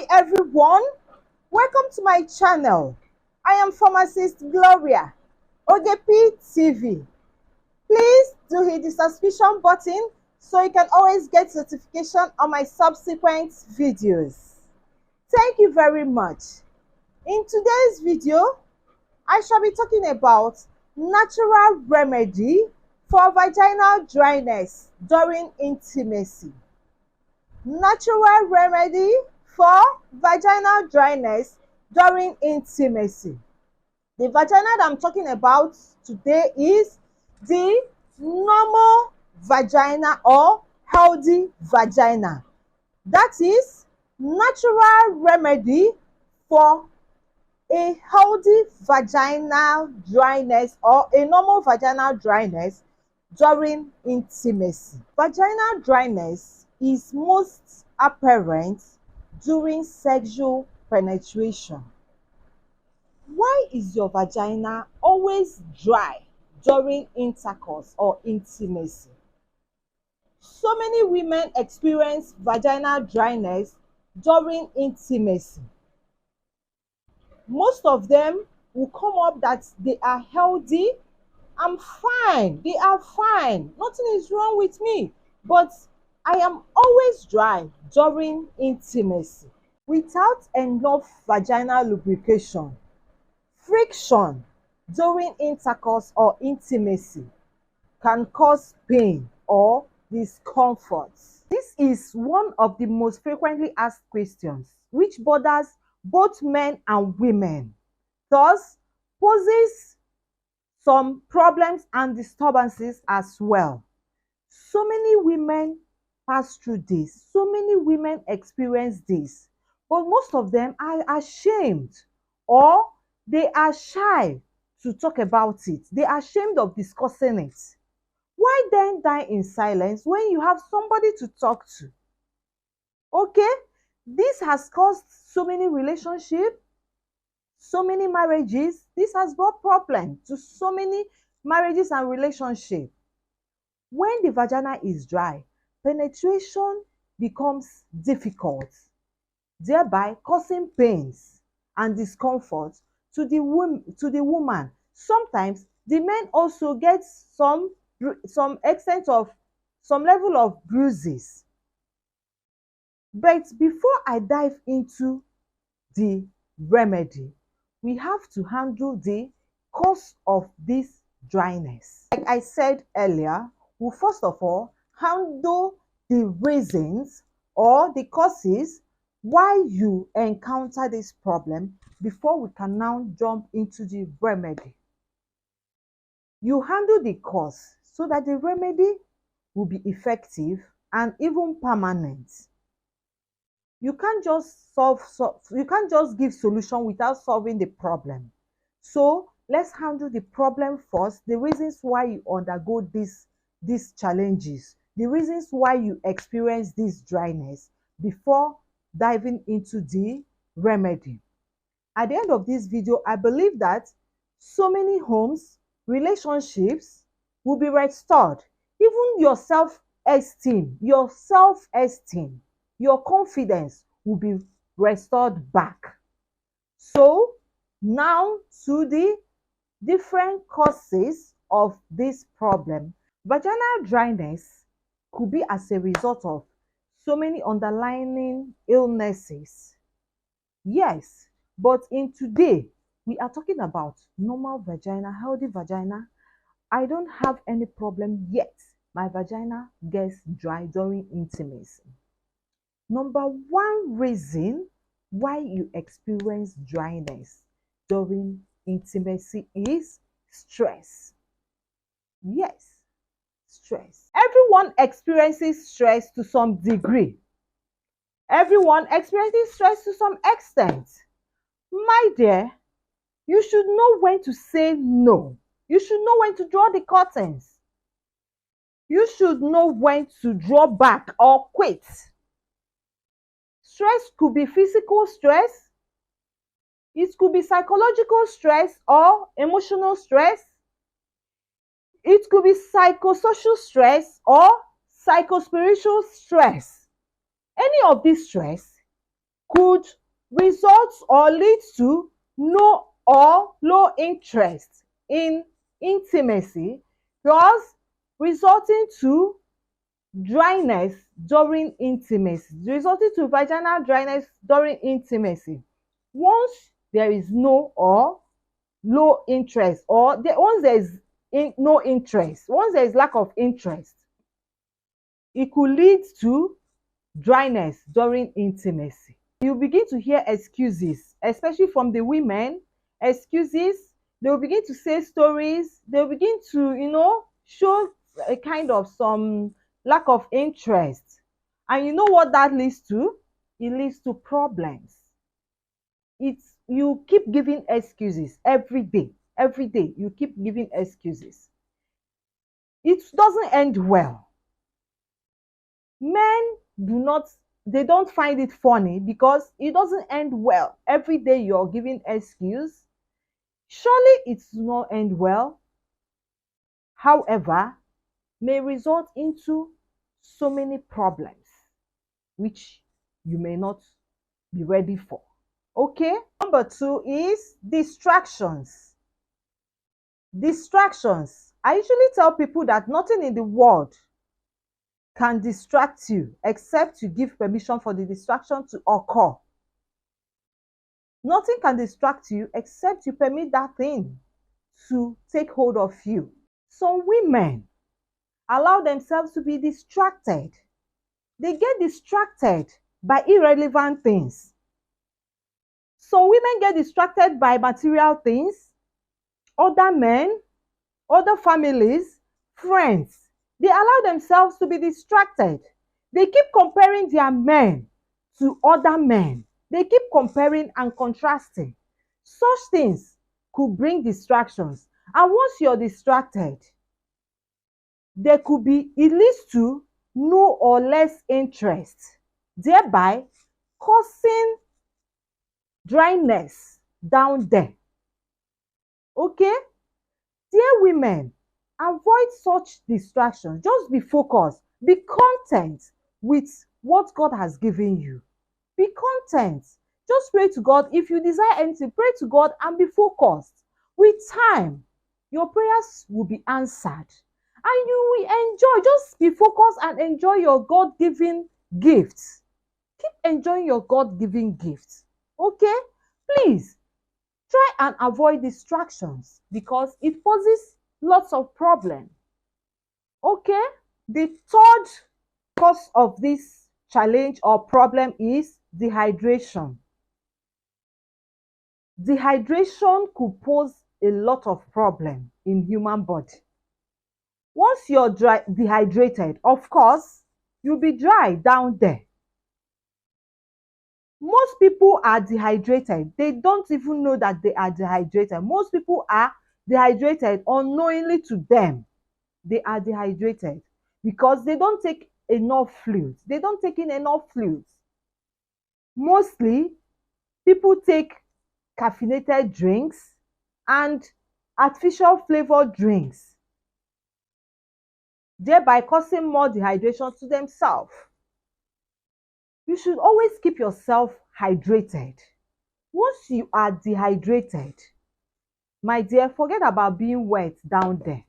everyone, welcome to my channel. I am pharmacist Gloria, Ogepi TV. Please do hit the subscription button so you can always get notification on my subsequent videos. Thank you very much. In today's video, I shall be talking about natural remedy for vaginal dryness during intimacy. Natural remedy for vaginal dryness during intimacy. The vagina that I'm talking about today is the normal vagina or healthy vagina. That is natural remedy for a healthy vaginal dryness or a normal vaginal dryness during intimacy. Vaginal dryness is most apparent during sexual penetration. Why is your vagina always dry during intercourse or intimacy? So many women experience vaginal dryness during intimacy. Most of them will come up that they are healthy. I'm fine. They are fine. Nothing is wrong with me. But I am always dry during intimacy. Without enough vaginal lubrication, friction during intercourse or intimacy can cause pain or discomfort. This is one of the most frequently asked questions, which bothers both men and women, thus poses some problems and disturbances as well. So many women pass through this. So many women experience this. But most of them are ashamed or they are shy to talk about it. They are ashamed of discussing it. Why then die in silence when you have somebody to talk to? Okay? This has caused so many relationships, so many marriages. This has brought problems to so many marriages and relationships. When the vagina is dry, penetration becomes difficult, thereby causing pains and discomfort to the woman. Sometimes the men also get some extent of some level of bruises. But before I dive into the remedy, we have to handle the cause of this dryness. Like I said earlier, we'll first of all handle the reasons or the causes why you encounter this problem before we can now jump into the remedy. You handle the cause so that the remedy will be effective and even permanent. You can't just you can't just give solution without solving the problem. So let's handle the problem first, the reasons why you undergo these challenges, the reasons why you experience this dryness before diving into the remedy. At the end of this video, I believe that so many homes, relationships will be restored. Even your self-esteem, your confidence will be restored back. So now to the different causes of this problem. Vaginal dryness could be as a result of so many underlying illnesses. Yes, but in today, we are talking about normal vagina, healthy vagina. I don't have any problem yet. My vagina gets dry during intimacy. Number one reason why you experience dryness during intimacy is stress. Yes, stress. Everyone experiences stress to some degree. Everyone experiences stress to some extent. My dear, you should know when to say no. You should know when to draw the curtains. You should know when to draw back or quit. Stress could be physical stress. It could be psychological stress or emotional stress. It could be psychosocial stress or psychospiritual stress. Any of this stress could result or lead to no or low interest in intimacy, thus resulting to dryness during intimacy, resulting to vaginal dryness during intimacy. Once there is no or low interest, or once there is no interest, once there is lack of interest, it could lead to dryness during intimacy. You begin to hear excuses, especially from the women. Excuses, they will begin to say stories, they will begin to, show a kind of some lack of interest. And you know what that leads to? It leads to problems. You keep giving excuses every day. Every day, you keep giving excuses. It doesn't end well. Men they don't find it funny because it doesn't end well. Every day you're giving excuse. Surely it will not end well. However, may result into so many problems which you may not be ready for. Okay? Number 2 is distractions. Distractions. I usually tell people that nothing in the world can distract you except you give permission for the distraction to occur. Nothing can distract you except you permit that thing to take hold of you. Some women allow themselves to be distracted. They get distracted by irrelevant things. Some women get distracted by material things, other men, other families, friends. They allow themselves to be distracted. They keep comparing their men to other men. They keep comparing and contrasting. Such things could bring distractions. And once you're distracted, it leads to no or less interest, thereby causing dryness down there. Okay? Dear women, avoid such distractions. Just be focused. Be content with what God has given you. Be content. Just pray to God. If you desire anything, pray to God and be focused. With time, your prayers will be answered. And you will enjoy. Just be focused and enjoy your God-given gifts. Keep enjoying your God-given gifts. Okay? Please, try and avoid distractions because it poses lots of problems. Okay? The third cause of this challenge or problem is dehydration. Dehydration could pose a lot of problem in human body. Once you're dehydrated, of course, you'll be dry down there. Most people are dehydrated. They don't even know that they are dehydrated. Most people are dehydrated unknowingly to them. They are dehydrated because they don't take enough fluids. They don't take in enough fluids. Mostly, people take caffeinated drinks and artificial flavored drinks, thereby causing more dehydration to themselves. You should always keep yourself hydrated. Once you are dehydrated, my dear, forget about being wet down there.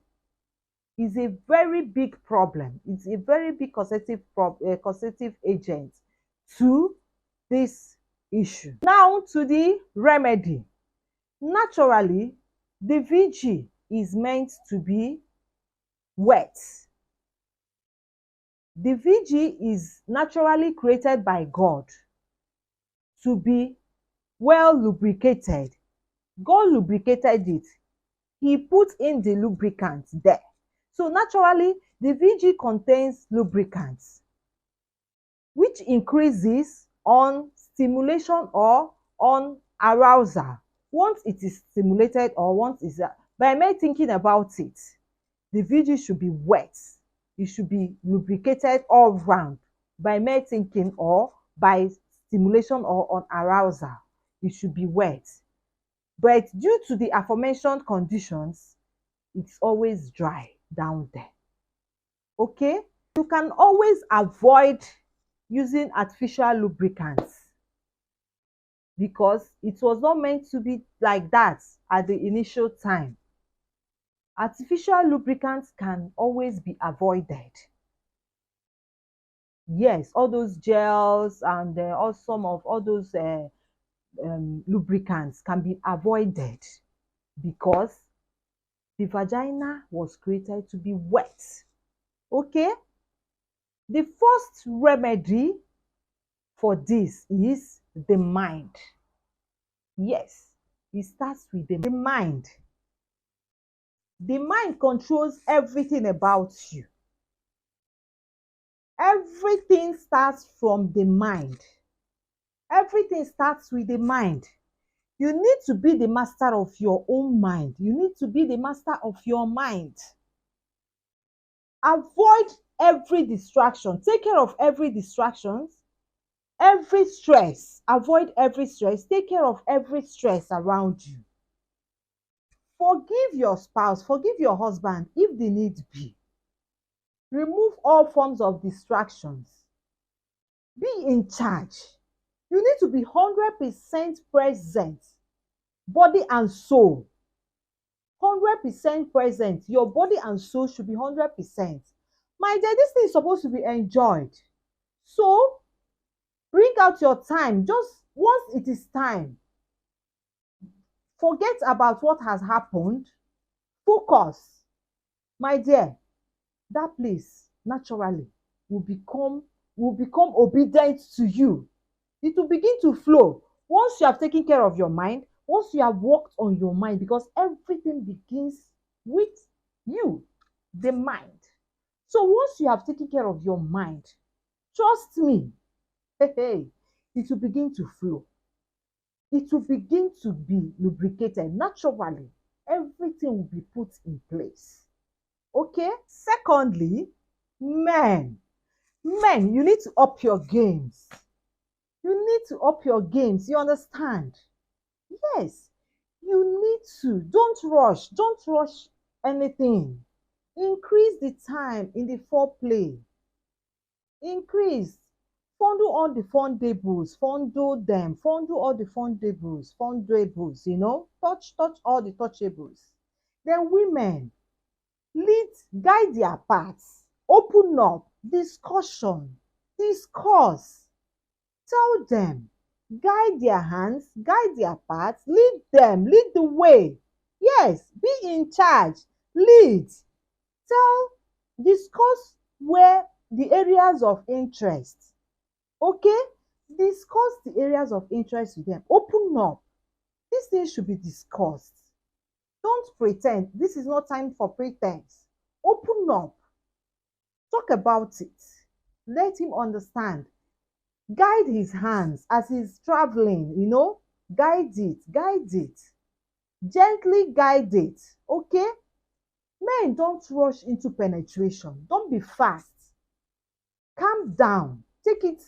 It's a very big problem. It's a very big causative agent to this issue. Now to the remedy. Naturally, the VG is meant to be wet. The VG is naturally created by God to be well lubricated. God lubricated it. He put in the lubricant there. So naturally, the VG contains lubricants, which increases on stimulation or on arousal. Once it is stimulated or once it's by me thinking about it, the VG should be wet. It should be lubricated all round by mere thinking or by stimulation or on arousal. It should be wet. But due to the aforementioned conditions, it's always dry down there. Okay? You can always avoid using artificial lubricants. because it was not meant to be like that at the initial time. Artificial lubricants can always be avoided. Yes, all those gels and all some of all those lubricants can be avoided because the vagina was created to be wet. Okay? The first remedy for this is the mind. Yes, it starts with the mind. The mind controls everything about you. Everything starts from the mind. Everything starts with the mind. You need to be the master of your own mind. You need to be the master of your mind. Avoid every distraction. Take care of every distraction, every stress. Avoid every stress. Take care of every stress around you. Forgive your spouse. Forgive your husband if the need be. Remove all forms of distractions. Be in charge. You need to be 100% present, body and soul. 100% present. Your body and soul should be 100%. My dear, this thing is supposed to be enjoyed. So, bring out your time. Just once it is time, forget about what has happened. Focus. My dear, that place naturally will become obedient to you. It will begin to flow once you have taken care of your mind, once you have worked on your mind, because everything begins with you, the mind. So once you have taken care of your mind, trust me, hey, it will begin to flow. It will begin to be lubricated naturally. Everything will be put in place. Okay? Secondly, men, you need to up your games. You need to up your games. You understand? Yes, you need to. Don't rush. Don't rush anything. Increase the time in the foreplay. Increase. Fondle all the fondables. Fondle them. Fondle all the fondables. Fondables, Touch all the touchables. Then women, lead, guide their paths. Open up. Discussion. Discuss. Tell them, guide their hands, guide their paths, lead them, lead the way. Yes, be in charge, lead. Tell, discuss where the areas of interest. Okay? Discuss the areas of interest with them. Open up. These things should be discussed. Don't pretend. This is not time for pretense. Open up. Talk about it. Let him understand. Guide his hands as he's traveling, guide it, gently guide it. Okay? Men, don't rush into penetration. Don't be fast. Calm down. Take it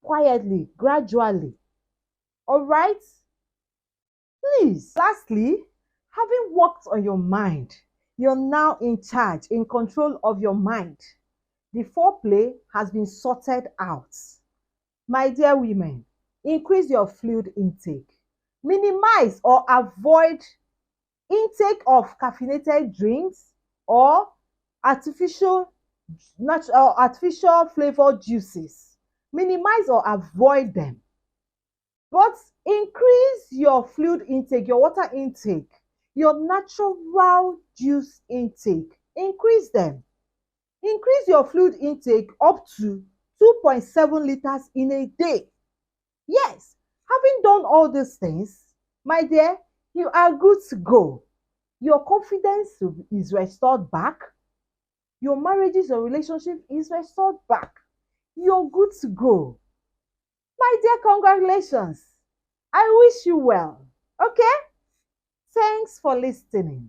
quietly, gradually. All right? Please, lastly, having worked on your mind, you're now in charge, in control of your mind. The foreplay has been sorted out. My dear women, increase your fluid intake. Minimize or avoid intake of caffeinated drinks or artificial flavored juices. Minimize or avoid them. But increase your fluid intake, your water intake, your natural juice intake. Increase them. Increase your fluid intake up to 2.7 liters in a day. Yes, having done all these things, my dear, you are good to go. Your confidence is restored back. Your marriages or relationship is restored back. You're good to go. My dear, congratulations. I wish you well. Okay? Thanks for listening.